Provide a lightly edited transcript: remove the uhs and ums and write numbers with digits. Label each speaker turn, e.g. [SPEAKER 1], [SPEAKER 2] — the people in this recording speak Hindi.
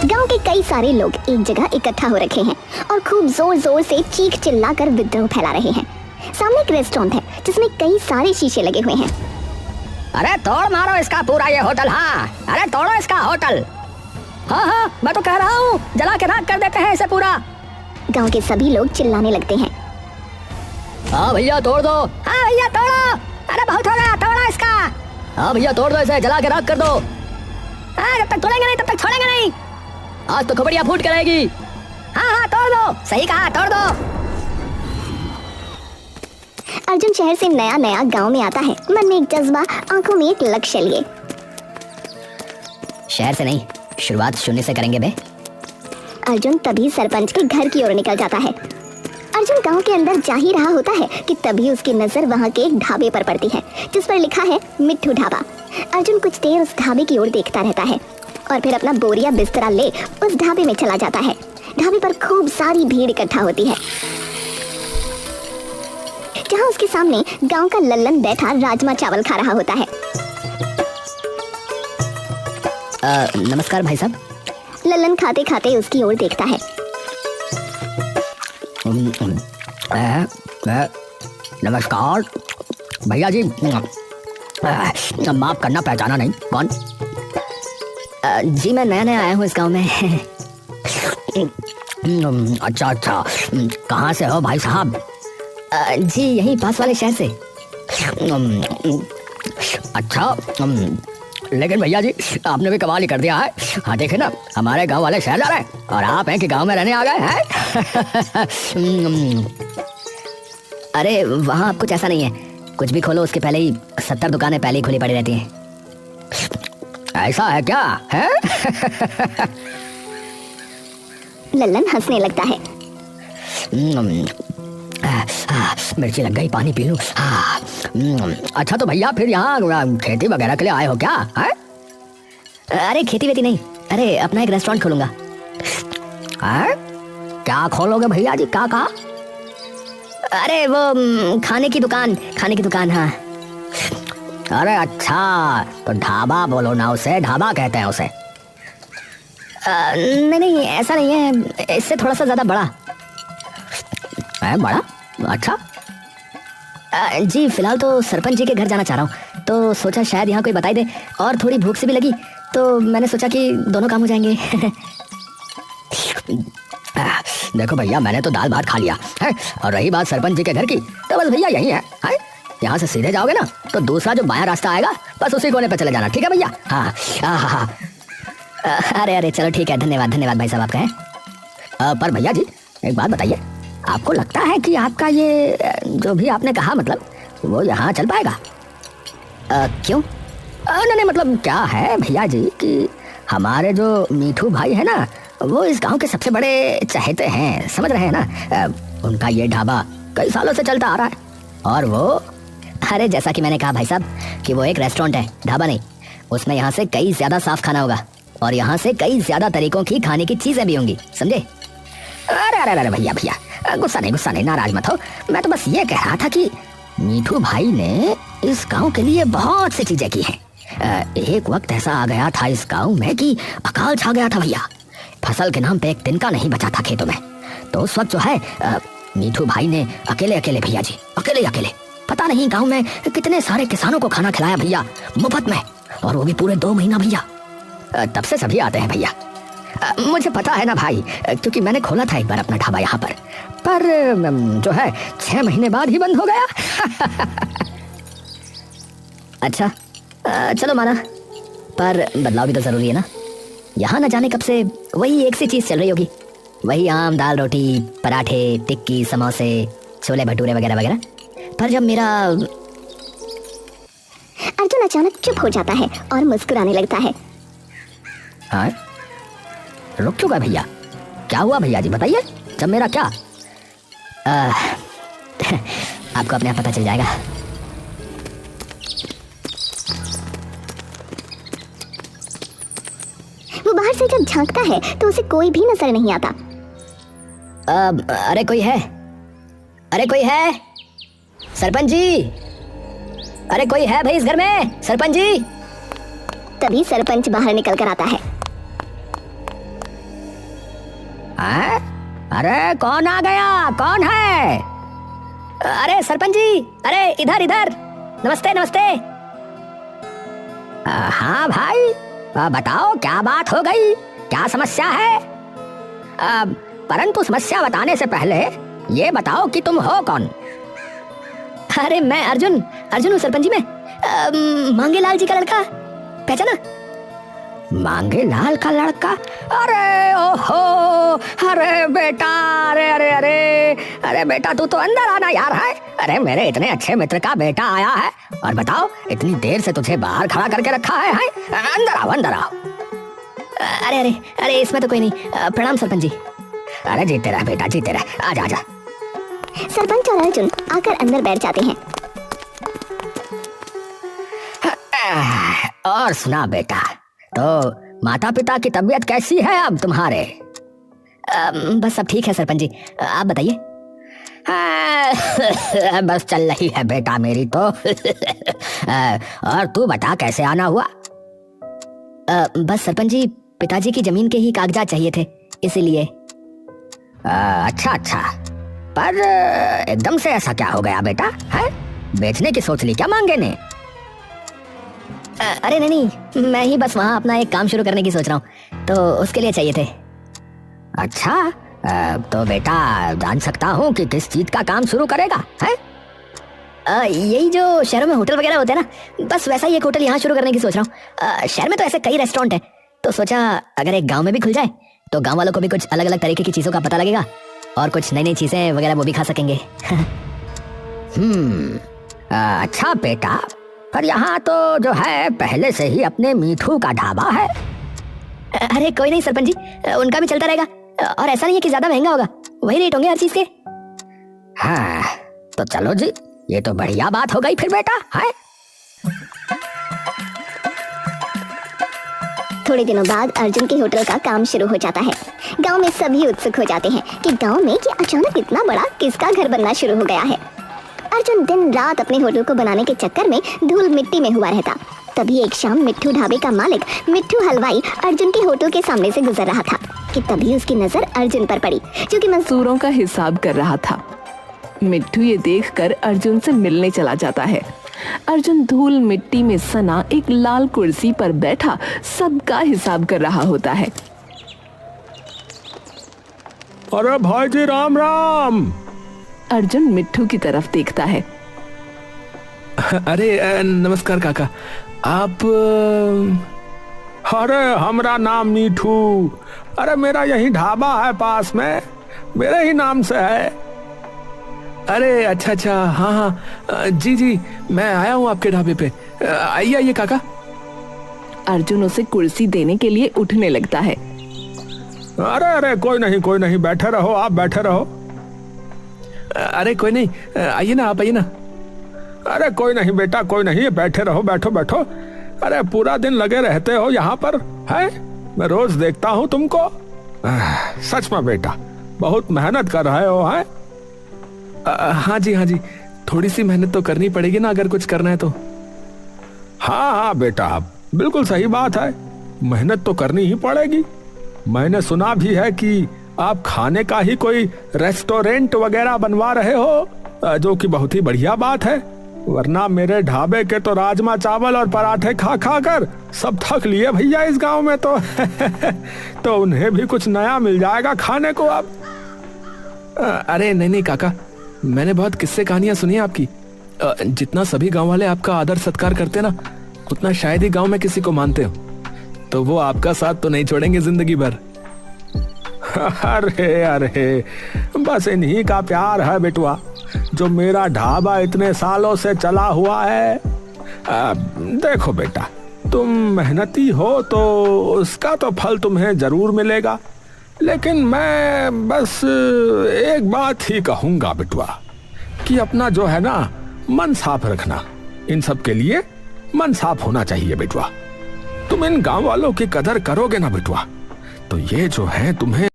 [SPEAKER 1] गांव के कई सारे लोग एक जगह इकट्ठा हो रखे हैं और खूब जोर जोर से चीख चिल्लाकर विद्रोह फैला रहे हैं। सामने एक रेस्टोरेंट है जिसमें कई सारे शीशे लगे हुए हैं।
[SPEAKER 2] अरे तोड़ मारो इसका पूरा ये होटल। हाँ, अरे तोड़ो इसका होटल। हाँ, मैं तो कह रहा हूँ जला के राख कर देते हैं इसे पूरा।
[SPEAKER 1] गांव के सभी लोग चिल्लाने लगते हैं।
[SPEAKER 2] हाँ भैया तोड़ दो। हाँ भैया तोड़ो। अरे बहुत हो गया, तोड़ो इसका। हाँ भैया तोड़ दो इसे, जला के राख कर दो। हाँ, जब तक तोड़ेंगे नहीं तब तक छोड़ेंगे नहीं। आज तो खबड़िया फूट करेगी। हाँ तोड़ दो, सही कहा, तोड़ दो।
[SPEAKER 1] अर्जुन शहर से नया नया गांव में आता है, मन में एक जज्बा, आंखों में एक लक्ष्य लिए।
[SPEAKER 2] शहर से नहीं, शुरुआत शून्य से करेंगे बे।
[SPEAKER 1] अर्जुन तभी सरपंच के घर की ओर निकल जाता है। अर्जुन गांव के अंदर जा ही रहा होता है कि तभी उसकी नजर वहां के एक ढाबे पर पड़ती है जिस पर लिखा है मिट्ठू ढाबा। अर्जुन कुछ देर उस ढाबे की ओर देखता रहता है और फिर अपना बोरिया बिस्तरा ले उस ढाबे में चला जाता है। ढाबे पर खूब सारी भीड़ इकट्ठा होती है जहां उसके सामने गांव का लल्लन बैठा राजमा चावल खा रहा होता है।
[SPEAKER 2] नमस्कार भाई साहब।
[SPEAKER 1] लल्लन खाते खाते उसकी ओर देखता है।
[SPEAKER 2] नमस्कार भैया जी, माफ करना पहचाना नहीं, कौन? जी मैं नया नया आया हूँ इस गांव में। अच्छा, कहाँ से हो भाई साहब? जी यहीं पास वाले शहर से। अच्छा, लेकिन भैया जी आपने भी कमाल ही कर दिया है। हाँ देखे ना, हमारे गांव वाले शहर जा रहे हैं और आप हैं कि गांव में रहने आ गए हैं। अरे वहाँ अब कुछ ऐसा नहीं है, कुछ भी खोलो उसके पहले ही 70 दुकानें पहले ही खुली पड़ी रहती हैं। ऐसा है क्या है?
[SPEAKER 1] लल्लन हंसने लगता है।
[SPEAKER 2] मिर्ची लग गई, पानी पी लूं। अच्छा तो भैया फिर यहाँ खेती वगैरह के लिए आए हो क्या है? अरे खेती वेती नहीं, अरे अपना एक रेस्टोरेंट खोलूंगा। क्या खोलोगे भैया जी, क्या कहा? अरे वो खाने की दुकान। हाँ। अरे अच्छा, तो ढाबा बोलो ना उसे, ढाबा कहते हैं उसे। नहीं ऐसा नहीं है, इससे थोड़ा सा ज्यादा बड़ा है। बड़ा? अच्छा। जी फिलहाल तो सरपंच जी के घर जाना चाह रहा हूँ, तो सोचा शायद यहाँ कोई बताई दे, और थोड़ी भूख से भी लगी तो मैंने सोचा कि दोनों काम हो जाएंगे। देखो भैया मैंने तो दाल भात खा लिया है, और रही बात सरपंच जी के घर की, तो बस भैया यही है। यहाँ से सीधे जाओगे ना तो दूसरा जो बायां रास्ता आएगा बस उसी कोने पे चले जाना, ठीक है भैया? हाँ। अरे चलो ठीक है, धन्यवाद भाई साहब आपका है। पर भैया जी एक बात बताइए, आपको लगता है कि आपका ये जो भी आपने कहा मतलब वो यहाँ चल पाएगा? क्यों? नहीं मतलब क्या है भैया जी कि हमारे जो मीठू भाई है ना, वो इस गांव के सबसे बड़े चहेते हैं, समझ रहे हैं ना? उनका ये ढाबा कई सालों से चलता आ रहा है, और वो अरे जैसा कि मैंने कहा भाई साहब कि वो एक रेस्टोरेंट है, ढाबा नहीं। उसमें यहाँ से कई ज्यादा साफ खाना होगा और यहाँ से कई ज्यादा तरीकों की खाने की चीजें भी होंगी, समझे? अरे भैया गुस्सा नहीं, नाराज मत हो। मैं तो बस ये कह रहा था कि मीठू भाई ने इस गांव के लिए बहुत सी चीजें की हैं। एक वक्त ऐसा आ गया था इस गांव में कि अकाल छा गया था भैया, फसल के नाम पे एक तिनका नहीं बचा था खेतों में। तो उस वक्त जो है मीठू भाई ने अकेले भैया जी, अकेले पता नहीं गांव में कितने सारे किसानों को खाना खिलाया भैया, मुफ्त में, और वो भी पूरे 2 महीना भैया। तब से सभी आते हैं भैया। मुझे पता है ना भाई, क्योंकि मैंने खोला था एक बार अपना ढाबा यहाँ पर जो है 6 महीने बाद ही बंद हो गया। अच्छा चलो माना, पर बदलाव भी तो जरूरी है ना। यहाँ न जाने कब से वही एक सी चीज चल रही होगी, वही आम दाल रोटी पराठे टिक्की समोसे छोले भटूरे वगैरह वगैरह। पर जब मेरा
[SPEAKER 1] अर्जुन अचानक चुप हो जाता है और मुस्कुराने लगता है।
[SPEAKER 2] हाँ रुक चुका भैया, क्या हुआ भैया जी बताइए? जब मेरा क्या? आपको अपने आप पता चल जाएगा।
[SPEAKER 1] वो बाहर से जब झांकता है तो उसे कोई भी नजर नहीं आता।
[SPEAKER 2] अरे कोई है? सरपंच जी, अरे कोई है भाई इस घर में? सरपंच जी।
[SPEAKER 1] तभी सरपंच बाहर निकल कर आता है।
[SPEAKER 2] अरे कौन आ गया, कौन है? अरे सरपंच जी, अरे इधर इधर, नमस्ते नमस्ते। हाँ भाई, बताओ क्या बात हो गई, क्या समस्या है? परंतु समस्या बताने से पहले ये बताओ कि तुम हो कौन? अरे मैं अर्जुन हूँ सरपंच जी। मैं मांगेलाल जी का लड़का, पहचाना? मांगेलाल का लड़का? अरे ओहो, अरे बेटा, अरे अरे अरे अरे बेटा, तू तो अंदर आना यार है। अरे मेरे इतने अच्छे मित्र का बेटा आया है, और बताओ इतनी देर से तुझे बाहर खड़ा करके रखा है? अंदर आओ, अंदर आओ। अरे अरे अरे इसमें तो कोई नहीं। प्रणाम सरपंच जी। अरे जीते रह बेटा, जीते रह, आजा आजा।
[SPEAKER 1] सरपंच और अर्जुन आकर अंदर बैठ जाते हैं।
[SPEAKER 2] और सुना बेटा, तो माता पिता की तबीयत कैसी है अब तुम्हारे? बस सब ठीक है सरपंच जी, आप बताइए। बस चल रही है बेटा मेरी तो। और तू बता कैसे आना हुआ? बस सरपंच जी, पिताजी की जमीन के ही कागजात चाहिए थे, इसीलिए। अच्छा अच्छा, पर एकदम से ऐसा क्या हो गया बेटा? है बेचने की सोच ली क्या मांगे ने? अरे नहीं, मैं ही बस वहाँ अपना एक काम शुरू करने की सोच रहा हूँ, तो उसके लिए चाहिए थे। अच्छा, तो बेटा जान सकता हूँ कि किस चीज का काम शुरू करेगा? है यही जो शहरों में होटल वगैरह होते हैं ना, बस वैसा ही एक होटल यहाँ शुरू करने की सोच रहा हूँ। शहर में तो ऐसे कई रेस्टोरेंट हैं, तो सोचा अगर एक गांव में भी खुल जाए तो गांव वालों को भी कुछ अलग अलग तरीके की चीजों का पता लगेगा, और कुछ नई नई चीजें वगैरह वो भी खा सकेंगे। अच्छा बेटा, पर यहाँ तो जो है पहले से ही अपने मीठू का ढाबा है। अरे कोई नहीं सरपंच जी, उनका भी चलता रहेगा, और ऐसा नहीं है कि ज्यादा महंगा होगा, वही रेट होंगे हर चीज के। हाँ तो चलो जी, ये तो बढ़िया बात हो गई फिर बेटा। है
[SPEAKER 1] थोड़े दिनों बाद अर्जुन के होटल का काम शुरू हो जाता है। गांव में सभी उत्सुक हो जाते हैं कि गांव में ये अचानक इतना बड़ा किसका घर बनना शुरू हो गया है। अर्जुन दिन रात अपने होटल को बनाने के चक्कर में धूल मिट्टी में हुआ रहता। तभी एक शाम मिट्ठू ढाबे का मालिक मिट्ठू हलवाई अर्जुन के होटल के सामने से गुजर रहा था कि तभी उसकी नजर अर्जुन पर पड़ी, जो कि
[SPEAKER 3] मजदूरों का हिसाब कर रहा था। मिट्ठू ये देखकर अर्जुन से मिलने चला जाता है। अर्जुन धूल मिट्टी में सना एक लाल कुर्सी पर बैठा सबका हिसाब कर रहा होता है।
[SPEAKER 4] अरे भाई जी राम राम।
[SPEAKER 3] अर्जुन मिट्ठू की तरफ देखता है।
[SPEAKER 4] अरे नमस्कार काका, आप? अरे हमरा नाम मीठू। अरे मेरा यही ढाबा है पास में, मेरे ही नाम से है। अरे अच्छा अच्छा, हाँ हाँ जी जी, मैं आया हूँ आपके ढाबे पे। आइए आइए काका।
[SPEAKER 3] अर्जुन उसे कुर्सी देने के लिए उठने लगता है।
[SPEAKER 4] अरे अरे कोई नहीं, बैठे रहो, आप बैठे रहो। अरे कोई नहीं, आइए ना, आप आइए ना। अरे कोई नहीं बेटा, कोई नहीं, बैठे रहो, बैठो बैठो। अरे पूरा दिन लगे रहते हो यहाँ पर, है? मैं रोज देखता हूँ तुमको। सच में बेटा बहुत मेहनत कर रहे हो, है? हाँ जी, थोड़ी सी मेहनत तो करनी पड़ेगी ना अगर कुछ करना है तो। हाँ बेटा, बिल्कुल सही बात है, मेहनत तो करनी ही पड़ेगी। मैंने सुना भी है कि आप खाने का ही कोई रेस्टोरेंट वगैरह बनवा रहे हो, जो कि बहुत ही बढ़िया बात है, वरना मेरे ढाबे के तो राजमा चावल और पराठे खा खा कर सब थक लिए भैया इस गांव में तो। तो उन्हें भी कुछ नया मिल जाएगा खाने को अब। अरे नहीं काका, मैंने बहुत किस्से कहानियां सुनी है आपकी। जितना सभी गांव वाले आपका आदर सत्कार करते ना, उतना शायद ही गांव में किसी को मानते हो, तो वो आपका साथ तो नहीं छोड़ेंगे जिंदगी भर। अरे बस इन्हीं का प्यार है बेटुआ, जो मेरा ढाबा इतने सालों से चला हुआ है। देखो बेटा, तुम मेहनती हो तो उसका तो फल तुम्हें जरूर मिलेगा, लेकिन मैं बस एक बात ही कहूंगा बेटुआ, कि अपना जो है ना मन साफ रखना। इन सब के लिए मन साफ होना चाहिए बेटुआ। तुम इन गांव वालों की कदर करोगे ना बेटुआ, तो ये जो है तुम्हें